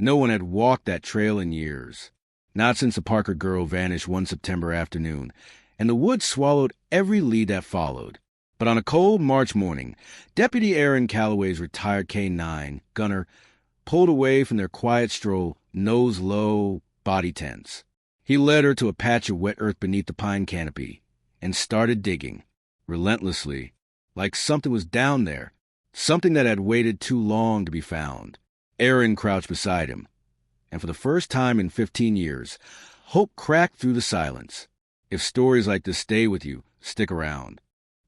No one had walked that trail in years. Not since the Parker girl vanished one September afternoon, and the woods swallowed every lead that followed. But on a cold March morning, Deputy Aaron Calloway's retired K-9 gunner pulled away from their quiet stroll, nose low, body tense. He led her to a patch of wet earth beneath the pine canopy and started digging, relentlessly, like something was down there, something that had waited too long to be found. Aaron crouched beside him, and for the first time in 15 years, hope cracked through the silence. If stories like this stay with you, stick around.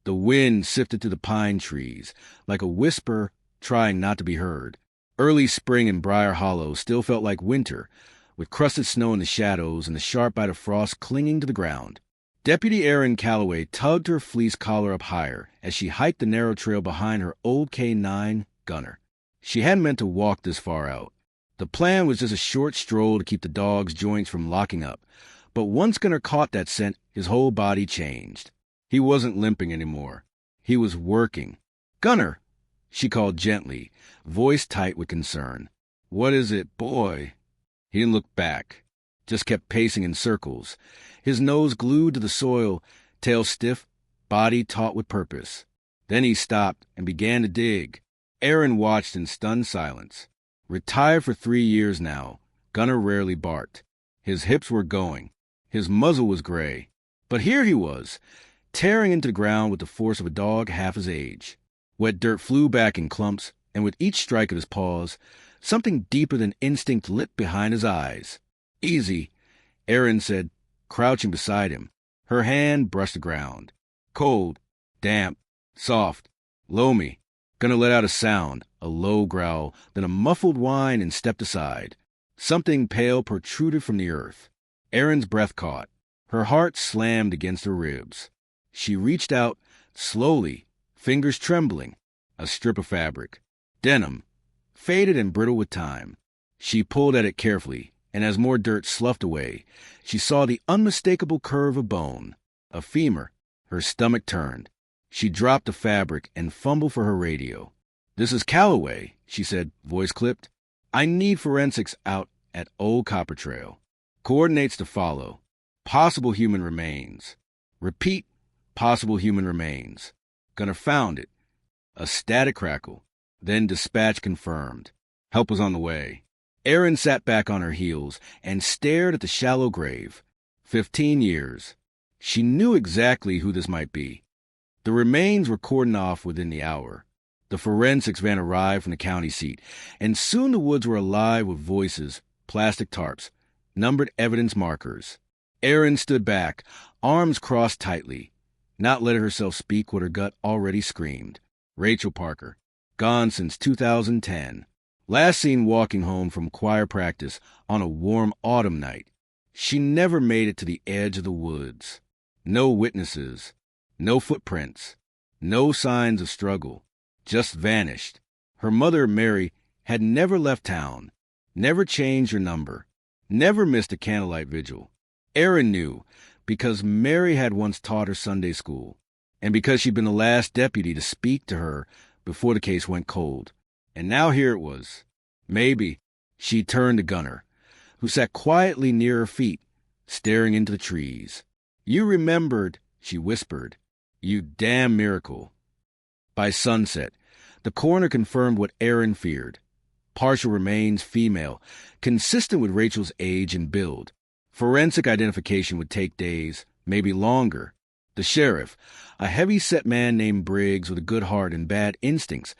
The wind sifted through the pine trees, like a whisper trying not to be heard. Early spring in Briar Hollow still felt like winter, with crusted snow in the shadows and the sharp bite of frost clinging to the ground. Deputy Aaron Calloway tugged her fleece collar up higher as she hiked the narrow trail behind her old K-9 gunner. She hadn't meant to walk this far out. The plan was just a short stroll to keep the dog's joints from locking up, but once Gunner caught that scent, his whole body changed. He wasn't limping anymore. He was working. "Gunner," she called gently, voice tight with concern. "What is it, boy?" He didn't look back, just kept pacing in circles, his nose glued to the soil, tail stiff, body taut with purpose. Then he stopped and began to dig. Aaron watched in stunned silence. Retired for 3 years now, Gunner rarely barked. His hips were going. His muzzle was gray. But here he was, tearing into the ground with the force of a dog half his age. Wet dirt flew back in clumps, and with each strike of his paws, something deeper than instinct lit behind his eyes. "Easy," Aaron said, crouching beside him. Her hand brushed the ground. Cold, damp, soft, loamy. Gunner let out a sound, a low growl, then a muffled whine and stepped aside. Something pale protruded from the earth. Aaron's breath caught. Her heart slammed against her ribs. She reached out, slowly, fingers trembling. A strip of fabric. Denim. Faded and brittle with time. She pulled at it carefully, and as more dirt sloughed away, she saw the unmistakable curve of bone. A femur. Her stomach turned. She dropped the fabric and fumbled for her radio. "This is Calloway," she said, voice clipped. "I need forensics out at Old Copper Trail. Coordinates to follow. Possible human remains. Repeat, possible human remains." Gunner found it. A static crackle. Then dispatch confirmed. Help was on the way. Aaron sat back on her heels and stared at the shallow grave. 15 years. She knew exactly who this might be. The remains were cordoned off within the hour. The forensics van arrived from the county seat, and soon the woods were alive with voices, plastic tarps, numbered evidence markers. Aaron stood back, arms crossed tightly, not letting herself speak what her gut already screamed. Rachel Parker, gone since 2010. Last seen walking home from choir practice on a warm autumn night. She never made it to the edge of the woods. No witnesses. No footprints, no signs of struggle, just vanished. Her mother, Mary, had never left town, never changed her number, never missed a candlelight vigil. Aaron knew, because Mary had once taught her Sunday school, and because she'd been the last deputy to speak to her before the case went cold. And now here it was. Maybe. She turned to Gunner, who sat quietly near her feet, staring into the trees. "You remembered," she whispered. "You damn miracle." By sunset, the coroner confirmed what Aaron feared. Partial remains female, consistent with Rachel's age and build. Forensic identification would take days, maybe longer. The sheriff, a heavy-set man named Briggs with a good heart and bad instincts,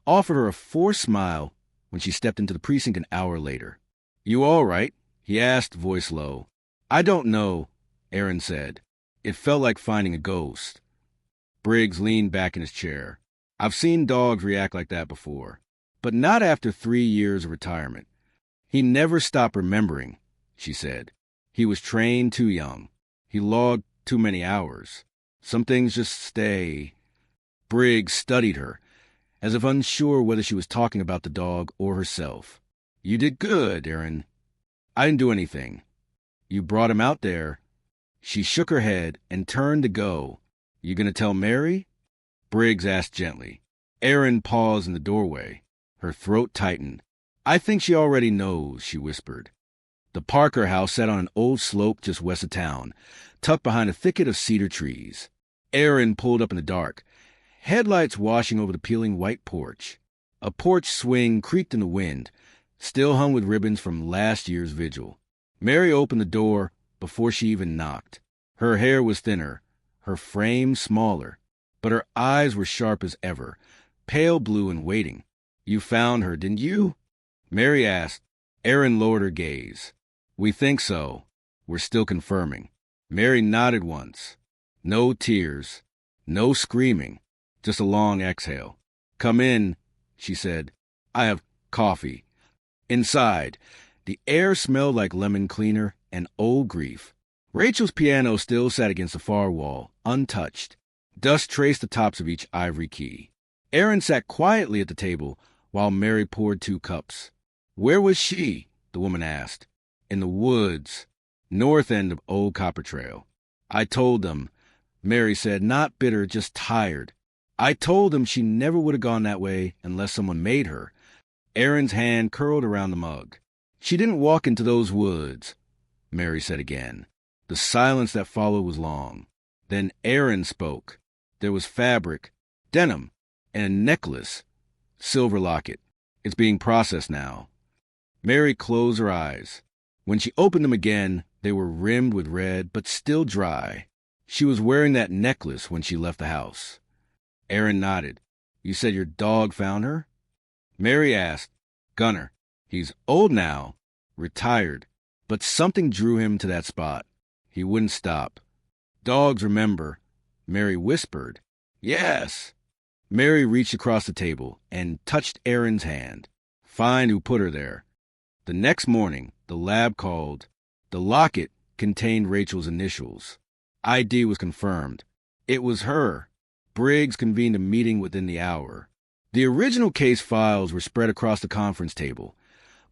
offered her a forced smile when she stepped into the precinct an hour later. "You all right?" he asked, voice low. "I don't know," Aaron said. It felt like finding a ghost. Briggs leaned back in his chair. "I've seen dogs react like that before, but not after 3 years of retirement. He never stopped remembering," she said. "He was trained too young. He logged too many hours. Some things just stay." Briggs studied her, as if unsure whether she was talking about the dog or herself. "You did good, Aaron." "I didn't do anything." "You brought him out there." She shook her head and turned to go. "You gonna tell Mary?" Briggs asked gently. Aaron paused in the doorway. Her throat tightened. I think she already knows, she whispered. The Parker house sat on an old slope just west of town, tucked behind a thicket of cedar trees. Aaron pulled up in the dark, headlights washing over the peeling white porch. A porch swing creaked in the wind, still hung with ribbons from last year's vigil. Mary opened the door before she even knocked. Her hair was thinner, her frame smaller, but her eyes were sharp as ever, pale blue and waiting. You found her, didn't you? Mary asked. Aaron lowered her gaze. We think so. We're still confirming. Mary nodded once. No tears, no screaming, just a long exhale. Come in, she said. I have coffee. Inside, the air smelled like lemon cleaner and old grief. Rachel's piano still sat against the far wall, untouched. Dust traced the tops of each ivory key. Aaron sat quietly at the table while Mary poured 2 cups. Where was she? The woman asked. In the woods, north end of Old Copper Trail. I told them, Mary said, not bitter, just tired. I told them she never would have gone that way unless someone made her. Aaron's hand curled around the mug. She didn't walk into those woods, Mary said again. The silence that followed was long. Then Aaron spoke. There was fabric, denim, and a necklace, silver locket. It's being processed now. Mary closed her eyes. When she opened them again, they were rimmed with red, but still dry. She was wearing that necklace when she left the house. Aaron nodded. You said your dog found her? Mary asked. Gunner. He's old now, retired, but something drew him to that spot. He wouldn't stop. Dogs remember, Mary whispered. Yes. Mary reached across the table and touched Aaron's hand. Find who put her there. The next morning, the lab called. The locket contained Rachel's initials. ID was confirmed. It was her. Briggs convened a meeting within the hour. The original case files were spread across the conference table.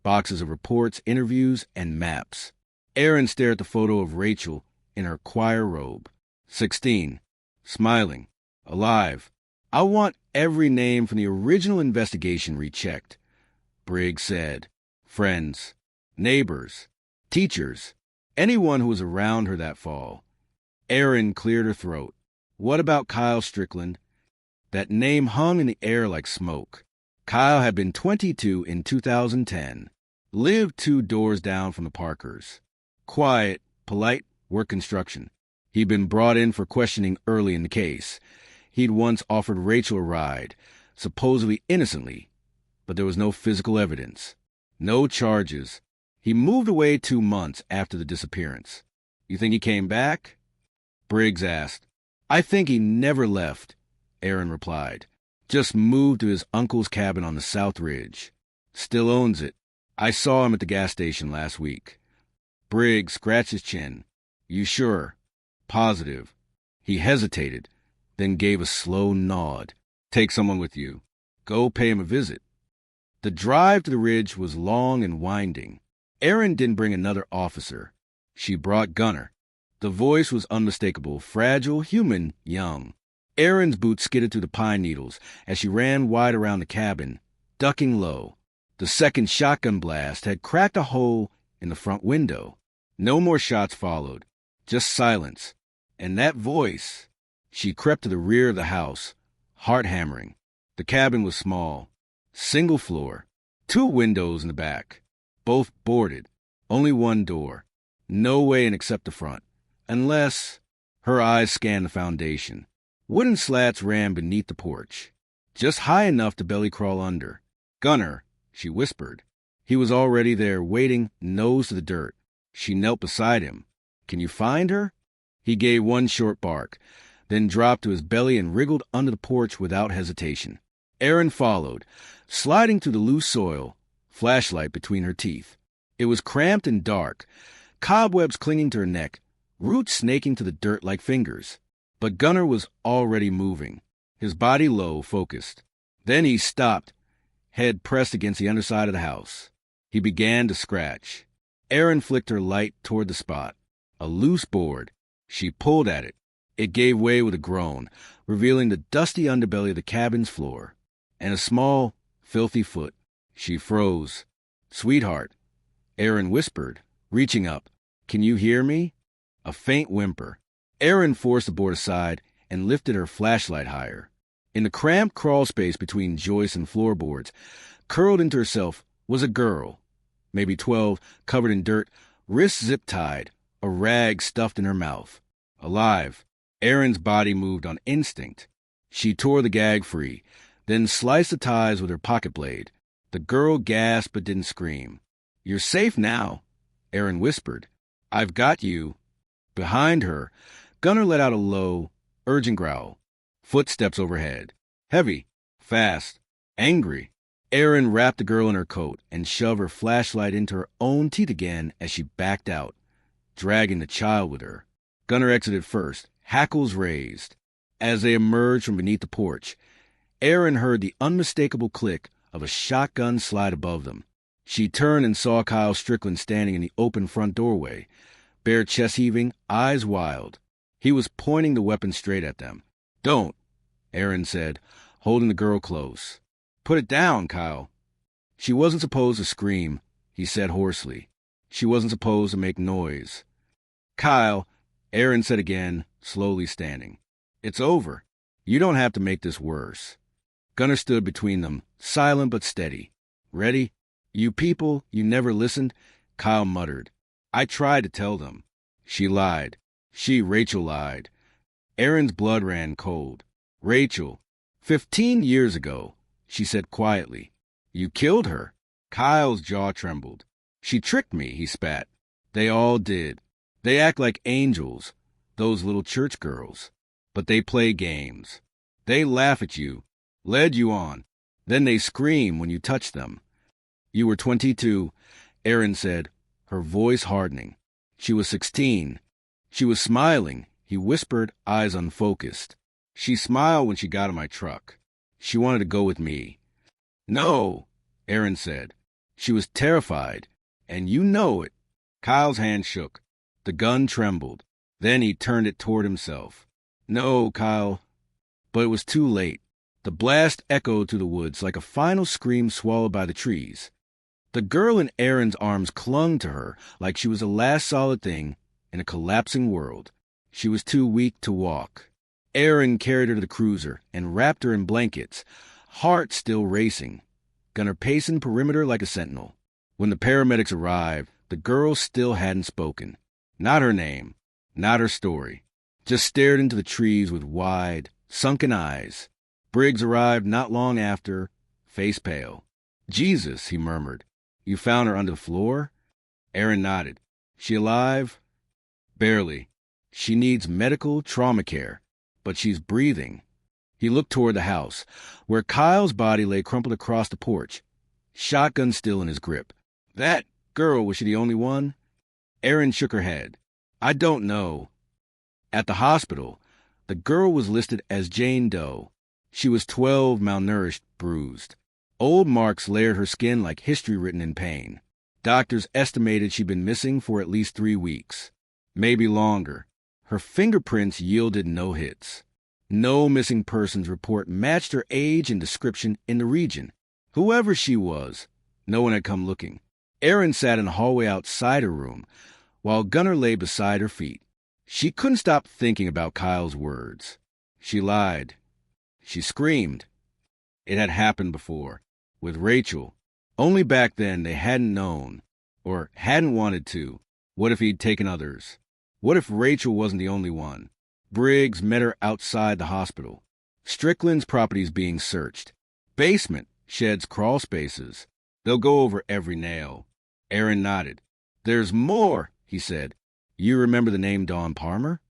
Boxes of reports, interviews, and maps. Aaron stared at the photo of Rachel in her choir robe. 16. Smiling. Alive. I want every name from the original investigation rechecked. Briggs said. Friends. Neighbors. Teachers. Anyone who was around her that fall. Aaron cleared her throat. What about Kyle Strickland? That name hung in the air like smoke. Kyle had been 22 in 2010. Lived 2 doors down from the Parkers. Quiet, polite, work construction. He'd been brought in for questioning early in the case. He'd once offered Rachel a ride, supposedly innocently, but there was no physical evidence. No charges. He moved away 2 months after the disappearance. You think he came back? Briggs asked. I think he never left, Aaron replied. Just moved to his uncle's cabin on the South Ridge. Still owns it. I saw him at the gas station last week. Briggs scratched his chin. You sure? Positive. He hesitated, then gave a slow nod. Take someone with you. Go pay him a visit. The drive to the ridge was long and winding. Aaron didn't bring another officer. She brought Gunner. The voice was unmistakable, fragile, human, young. Aaron's boots skidded through the pine needles as she ran wide around the cabin, ducking low. The second shotgun blast had cracked a hole in the front window. No more shots followed, just silence. And that voice. She crept to the rear of the house, heart hammering. The cabin was small, single floor, 2 windows in the back, both boarded, only 1 door. No way in except the front. Unless, her eyes scanned the foundation. Wooden slats ran beneath the porch, just high enough to belly crawl under. Gunner, she whispered. He was already there, waiting, nose to the dirt. She knelt beside him. Can you find her? He gave 1 short bark, then dropped to his belly and wriggled under the porch without hesitation. Aaron followed, sliding through the loose soil, flashlight between her teeth. It was cramped and dark, cobwebs clinging to her neck, roots snaking to the dirt like fingers. But Gunner was already moving, his body low, focused. Then he stopped, head pressed against the underside of the house. He began to scratch. Aaron flicked her light toward the spot. A loose board. She pulled at it. It gave way with a groan, revealing the dusty underbelly of the cabin's floor, and a small, filthy foot. She froze. "Sweetheart," Aaron whispered, reaching up. "Can you hear me?" A faint whimper. Aaron forced the board aside and lifted her flashlight higher. In the cramped crawl space between joists and floorboards, curled into herself, was a girl, maybe 12, covered in dirt, wrists zip-tied, a rag stuffed in her mouth. Alive. Aaron's body moved on instinct. She tore the gag free, then sliced the ties with her pocket blade. The girl gasped but didn't scream. "You're safe now," Aaron whispered. "I've got you." Behind her, Gunnar let out a low, urgent growl. Footsteps overhead. Heavy, fast, angry. Aaron wrapped the girl in her coat and shoved her flashlight into her own teeth again as she backed out, dragging the child with her. Gunnar exited first, hackles raised. As they emerged from beneath the porch, Aaron heard the unmistakable click of a shotgun slide above them. She turned and saw Kyle Strickland standing in the open front doorway, bare chest heaving, eyes wild. He was pointing the weapon straight at them. "Don't," Aaron said, holding the girl close. "Put it down, Kyle." She wasn't supposed to scream, he said hoarsely. She wasn't supposed to make noise. "Kyle," Aaron said again, slowly standing. "It's over. You don't have to make this worse." Gunnar stood between them, silent but steady. "Ready? You people, you never listened," Kyle muttered. "I tried to tell them." She lied. Rachel, lied. Aaron's blood ran cold. "Rachel, 15 years ago," she said quietly. "You killed her." Kyle's jaw trembled. "She tricked me," he spat. "They all did. They act like angels, those little church girls. But they play games. They laugh at you, led you on. Then they scream when you touch them." "You were 22, Aaron said, her voice hardening. "She was 16. She was smiling," he whispered, eyes unfocused. "She smiled when she got in my truck. She wanted to go with me." "No," Aaron said. "She was terrified, and you know it." Kyle's hand shook. The gun trembled. Then he turned it toward himself. "No, Kyle." But it was too late. The blast echoed through the woods like a final scream swallowed by the trees. The girl in Aaron's arms clung to her like she was the last solid thing in a collapsing world. She was too weak to walk. Aaron carried her to the cruiser and wrapped her in blankets, heart still racing. Gunnar pacing perimeter like a sentinel. When the paramedics arrived, the girl still hadn't spoken. Not her name, not her story. Just stared into the trees with wide, sunken eyes. Briggs arrived not long after, face pale. "Jesus," he murmured. "You found her under the floor?" Aaron nodded. "She alive?" "Barely. She needs medical trauma care, but she's breathing." He looked toward the house, where Kyle's body lay crumpled across the porch, shotgun still in his grip. "That girl, was she the only one?" Aaron shook her head. "I don't know." At the hospital, the girl was listed as Jane Doe. She was 12, malnourished, bruised. Old marks layered her skin like history written in pain. Doctors estimated she'd been missing for at least 3 weeks. Maybe longer. Her fingerprints yielded no hits. No missing persons report matched her age and description in the region. Whoever she was, no one had come looking. Aaron sat in the hallway outside her room, while Gunnar lay beside her feet. She couldn't stop thinking about Kyle's words. She lied. She screamed. It had happened before, with Rachel. Only back then they hadn't known, or hadn't wanted to. What if he'd taken others? What if Rachel wasn't the only one? Briggs met her outside the hospital. Strickland's property's being searched. Basement, sheds, crawl spaces. They'll go over every nail. Aaron nodded. "There's more," he said. "You remember the name Dawn Palmer?"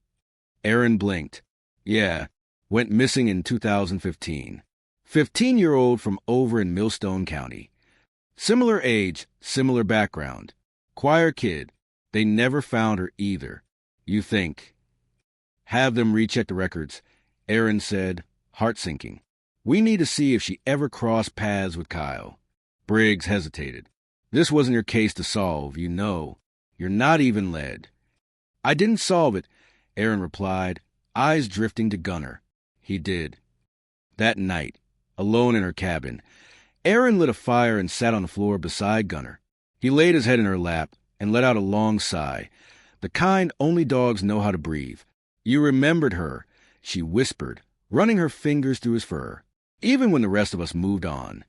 Aaron blinked. "Yeah, went missing in 2015. 15-year-old from over in Millstone County. Similar age, similar background. Choir kid. They never found her either. You think?" "Have them recheck the records," Aaron said, heart sinking. "We need to see if she ever crossed paths with Kyle." Briggs hesitated. "This wasn't your case to solve, you know. You're not even led." "I didn't solve it," Aaron replied, eyes drifting to Gunnar. He did. That night, alone in her cabin, Aaron lit a fire and sat on the floor beside Gunnar. He laid his head in her lap and let out a long sigh, the kind only dogs know how to breathe. "You remembered her," she whispered, running her fingers through his fur, "even when the rest of us moved on."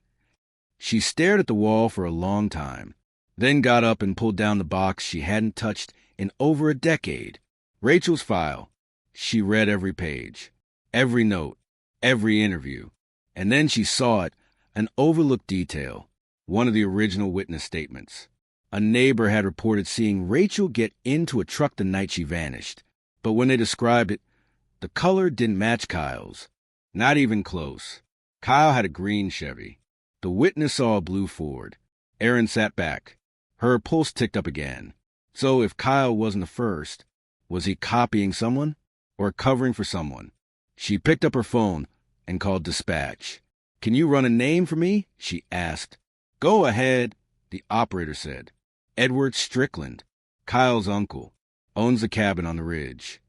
She stared at the wall for a long time, then got up and pulled down the box she hadn't touched in over a decade. Rachel's file. She read every page, every note, every interview. And then she saw it, an overlooked detail, one of the original witness statements. A neighbor had reported seeing Rachel get into a truck the night she vanished. But when they described it, the color didn't match Kyle's. Not even close. Kyle had a green Chevy. The witness saw a blue Ford. Erin sat back. Her pulse ticked up again. So if Kyle wasn't the first, was he copying someone or covering for someone? She picked up her phone and called dispatch. "Can you run a name for me?" she asked. "Go ahead," the operator said. "Edward Strickland, Kyle's uncle, owns the cabin on the ridge."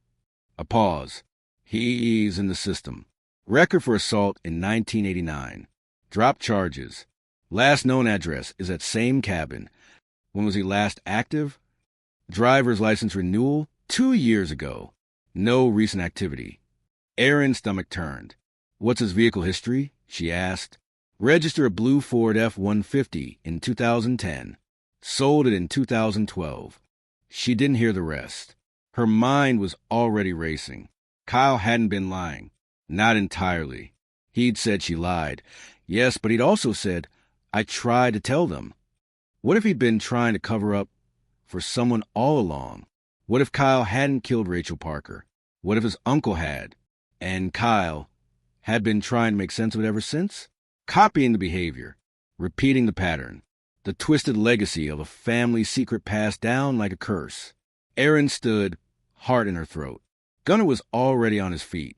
A pause. "He's in the system. Record for assault in 1989. Dropped charges. Last known address is at same cabin. When was he last active? Driver's license renewal 2 years ago. No recent activity." Erin's stomach turned. "What's his vehicle history?" she asked. "Register a blue Ford F-150 in 2010. Sold it in 2012. She didn't hear the rest. Her mind was already racing. Kyle hadn't been lying. Not entirely. He'd said she lied. Yes, but he'd also said, "I tried to tell them." What if he'd been trying to cover up for someone all along? What if Kyle hadn't killed Rachel Parker? What if his uncle had? And Kyle had been trying to make sense of it ever since? Copying the behavior, repeating the pattern, the twisted legacy of a family secret passed down like a curse. Erin stood, heart in her throat. Gunnar was already on his feet.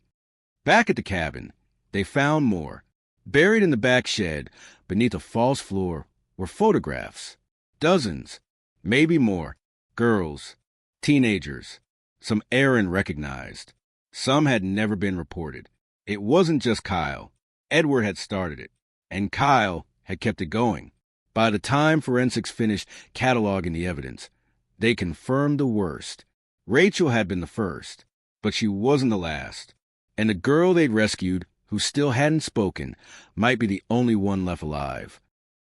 Back at the cabin, they found more. Buried in the back shed, beneath a false floor, were photographs. Dozens, maybe more. Girls, teenagers. Some Erin recognized. Some had never been reported. It wasn't just Kyle. Edward had started it, and Kyle had kept it going. By the time forensics finished cataloging the evidence, they confirmed the worst. Rachel had been the first, but she wasn't the last. And the girl they'd rescued, who still hadn't spoken, might be the only one left alive.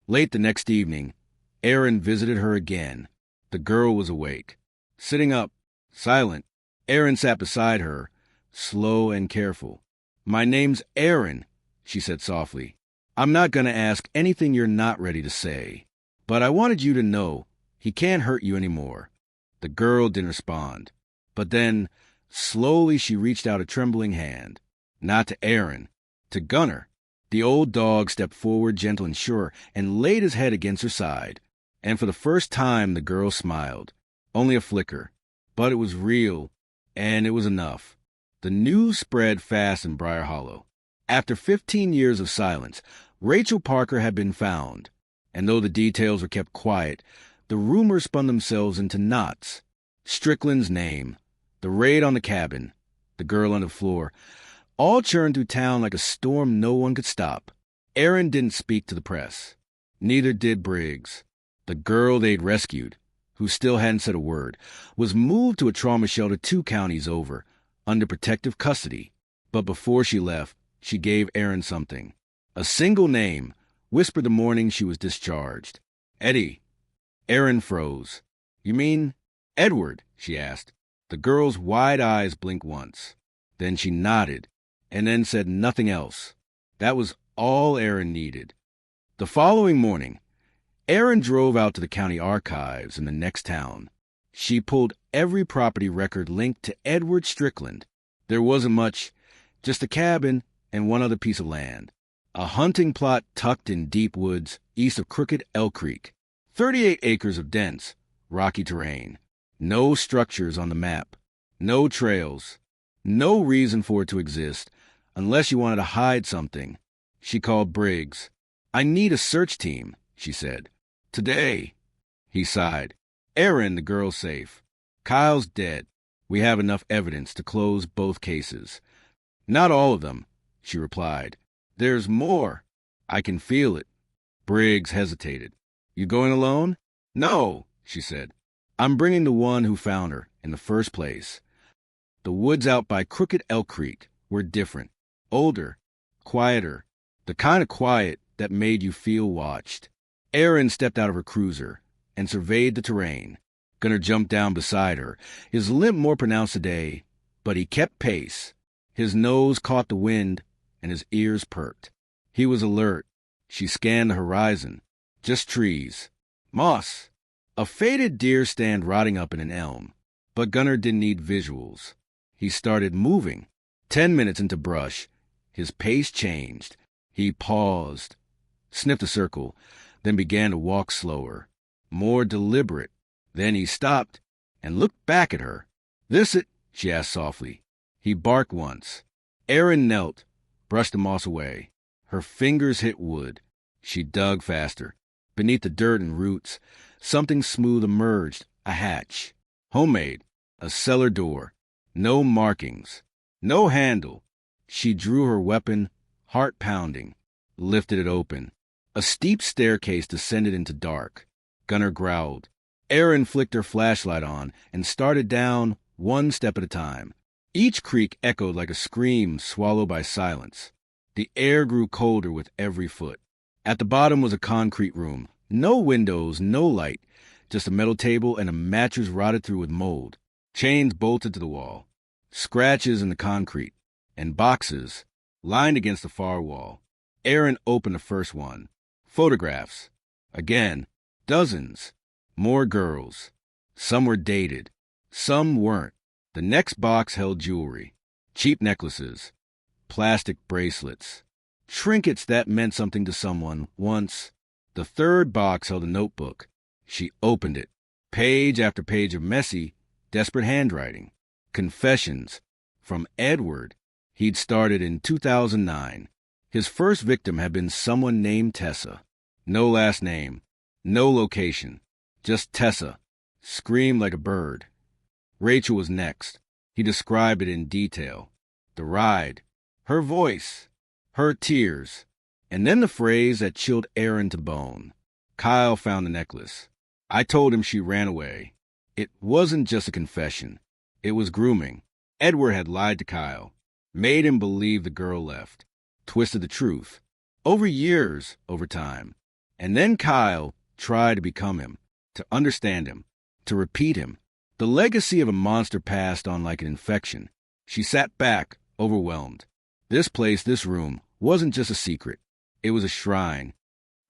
Late the next evening, Erin visited her again. The girl was awake. Sitting up, silent, Erin sat beside her, slow and careful. "My name's Erin," she said softly. "I'm not going to ask anything you're not ready to say. But I wanted you to know he can't hurt you anymore." The girl didn't respond. But then, slowly she reached out a trembling hand. Not to Erin, to Gunnar. The old dog stepped forward, gentle and sure, and laid his head against her side. And for the first time, the girl smiled. Only a flicker. But it was real, and it was enough. The news spread fast in Briar Hollow. After 15 years of silence, Rachel Parker had been found. And though the details were kept quiet, the rumors spun themselves into knots. Strickland's name, the raid on the cabin, the girl on the floor, all churned through town like a storm no one could stop. Erin didn't speak to the press. Neither did Briggs. The girl they'd rescued, who still hadn't said a word, was moved to a trauma shelter 2 counties over, under protective custody. But before she left, she gave Erin something. A single name, whispered the morning she was discharged. "Eddie." Erin froze. "You mean Edward?" she asked. The girl's wide eyes blinked once. Then she nodded, and then said nothing else. That was all Erin needed. The following morning, Erin drove out to the county archives in the next town. She pulled every property record linked to Edward Strickland. There wasn't much, just a cabin and one other piece of land. A hunting plot tucked in deep woods east of Crooked Elk Creek. 38 acres of dense, rocky terrain. No structures on the map. No trails. No reason for it to exist, unless you wanted to hide something. She called Briggs. "I need a search team," she said. "Today." He sighed. "Erin, the girl's safe. Kyle's dead. We have enough evidence to close both cases." "Not all of them," she replied. "There's more. I can feel it." Briggs hesitated. "You going alone?" No, she said. I'm bringing the one who found her in the first place. The woods out by Crooked Elk Creek were different, older, quieter, the kind of quiet that made you feel watched. Erin stepped out of her cruiser and surveyed the terrain. Gunnar jumped down beside her, his limp more pronounced today, but he kept pace. His nose caught the wind and his ears perked. He was alert. She scanned the horizon. Just trees. Moss. A faded deer stand rotting up in an elm. But Gunnar didn't need visuals. He started moving. 10 minutes into brush, his pace changed. He paused, sniffed a circle, then began to walk slower, more deliberate. Then he stopped and looked back at her. "This it?" she asked softly. He barked once. Erin knelt, brushed the moss away. Her fingers hit wood. She dug faster. Beneath the dirt and roots, something smooth emerged, a hatch. Homemade, a cellar door. No markings, no handle. She drew her weapon, heart pounding, lifted it open. A steep staircase descended into dark. Gunnar growled. Erin flicked her flashlight on and started down one step at a time. Each creak echoed like a scream swallowed by silence. The air grew colder with every foot. At the bottom was a concrete room. No windows, no light, just a metal table and a mattress rotted through with mold. Chains bolted to the wall. Scratches in the concrete. And boxes lined against the far wall. Erin opened the first one. Photographs. Again. Dozens. More girls. Some were dated. Some weren't. The next box held jewelry. Cheap necklaces. Plastic bracelets. Trinkets that meant something to someone once. The third box held a notebook. She opened it. Page after page of messy, desperate handwriting. Confessions. From Edward. He'd started in 2009. His first victim had been someone named Tessa. No last name. No location. Just Tessa. Screamed like a bird. Rachel was next. He described it in detail. The ride. Her voice. Her tears. And then the phrase that chilled Erin to bone. Kyle found the necklace. I told him she ran away. It wasn't just a confession. It was grooming. Edward had lied to Kyle. Made him believe the girl left. Twisted the truth. Over years, over time. And then Kyle tried to become him. To understand him. To repeat him. The legacy of a monster passed on like an infection. She sat back, overwhelmed. This place, this room, wasn't just a secret. It was a shrine.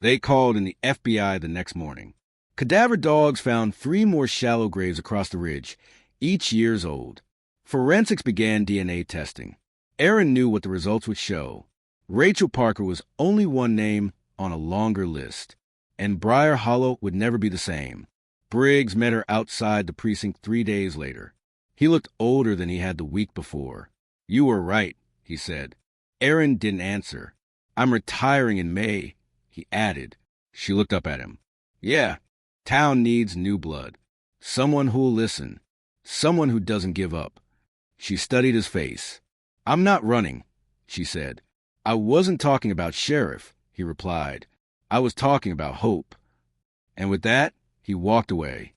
They called in the FBI the next morning. Cadaver dogs found 3 more shallow graves across the ridge, each years old. Forensics began DNA testing. Erin knew what the results would show. Rachel Parker was only one name on a longer list. And Briar Hollow would never be the same. Briggs met her outside the precinct 3 days later. He looked older than he had the week before. "You were right," he said. Erin didn't answer. "I'm retiring in May," he added. She looked up at him. "Yeah, town needs new blood. Someone who'll listen. Someone who doesn't give up." She studied his face. "I'm not running," she said. "I wasn't talking about sheriff," he replied. "I was talking about hope." And with that, he walked away.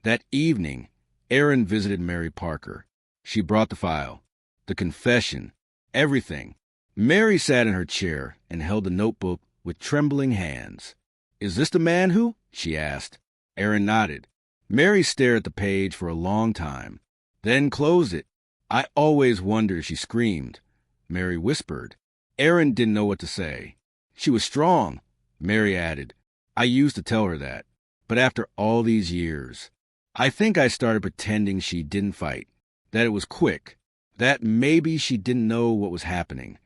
That evening, Erin visited Mary Parker. She brought the file, the confession, everything. Mary sat in her chair and held the notebook with trembling hands. "Is this the man who?" she asked. Erin nodded. Mary stared at the page for a long time, then closed it. "I always wonder," she screamed. Mary whispered. Erin didn't know what to say. "She was strong," Mary added. "I used to tell her that. But after all these years, I think I started pretending she didn't fight, that it was quick, that maybe she didn't know what was happening."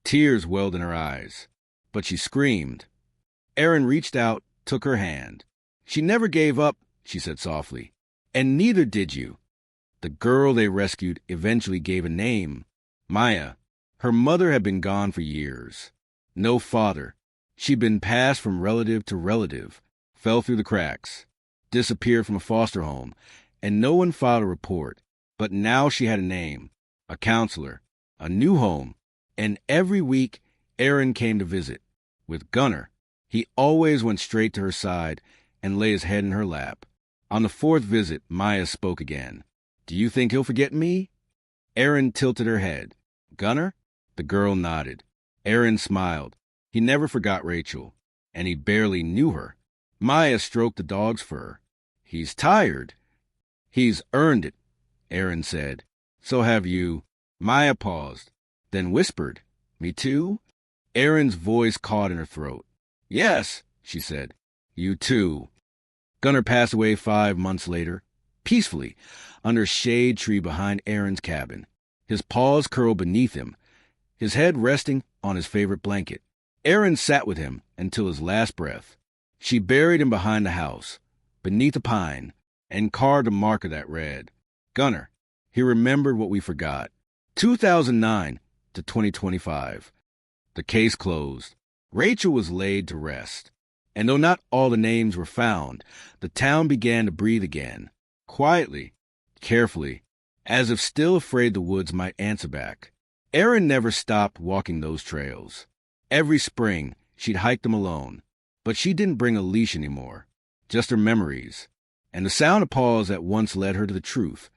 Tears welled in her eyes, but she screamed. Erin reached out, took her hand. "She never gave up," she said softly. "And neither did you." The girl they rescued eventually gave a name, Maya. Her mother had been gone for years. No father. She'd been passed from relative to relative, fell through the cracks, disappeared from a foster home, and no one filed a report. But now she had a name, a counselor, a new home, and every week Erin came to visit. With Gunnar, he always went straight to her side and lay his head in her lap. On the fourth visit, Maya spoke again. "Do you think he'll forget me?" Erin tilted her head. "Gunner?" The girl nodded. Erin smiled. He never forgot Rachel, and he barely knew her. Maya stroked the dog's fur. "He's tired." "He's earned it," Erin said. "So have you." Maya paused, then whispered, "Me too?" Erin's voice caught in her throat. "Yes," she said. "You too." Gunner passed away 5 months later, peacefully, under a shade tree behind Erin's cabin. His paws curled beneath him, his head resting on his favorite blanket. Erin sat with him until his last breath. She buried him behind the house, beneath a pine, and carved a marker that read, "Gunner." He remembered what we forgot. 2009 to 2025. The case closed. Rachel was laid to rest. And though not all the names were found, the town began to breathe again, quietly, carefully, as if still afraid the woods might answer back. Erin never stopped walking those trails. Every spring, she'd hike them alone, but she didn't bring a leash anymore, just her memories, and the sound of paws that once led her to the truth.